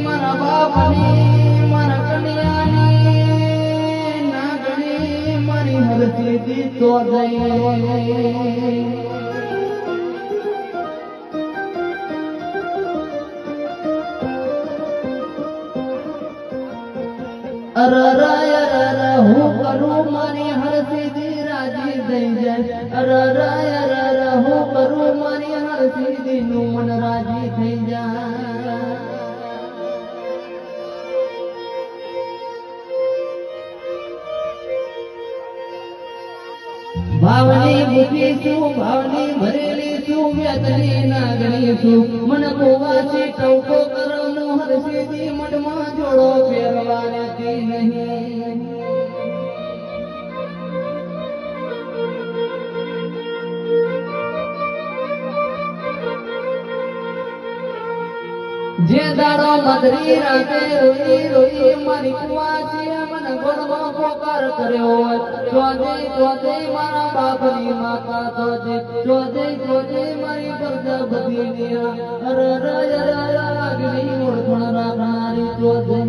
મારા બાપની મારા કન્યાની નાગણી મારી હરતી તો હું કરું મારી હરતી રાજી થઈ જાય હું કરું મારી હરતી નું મન રાજી થઈ જાય ભાવની બુદ્ધિ શું ભાવની ભરેલી શું વ્યતની નાગણી શું મન ગોવાથી ટવકો કરવાનું હરસીથી મનમાં જોડો ફેરવાતી નહીં જે દાડો મધરી રાતે રોઈ રોઈ મારી કુવાથી મન ગોળનો પોકાર કર્યો જોજે મારા બાપની માતા જોજે મારી પરદા બધી અગ્નિ ઓળખણ રાખનારી જોજે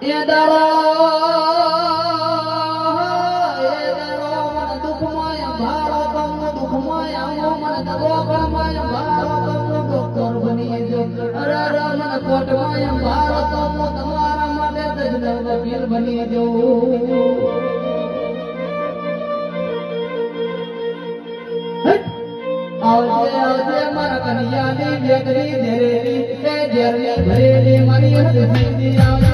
એ દાડો મન દુઃખમય ભાડો તમ દુઃખમય આવો મન દગોકળમય ભાડો તમ ડોક્ટર બની જો મન કોટમય ભાડો તમ તમારા માટે તજને વકીલ બની જો આવજે મારા કન્યાની બેકરી દેરેલી એ જેરની ભરેલી મારી હરતી આવજે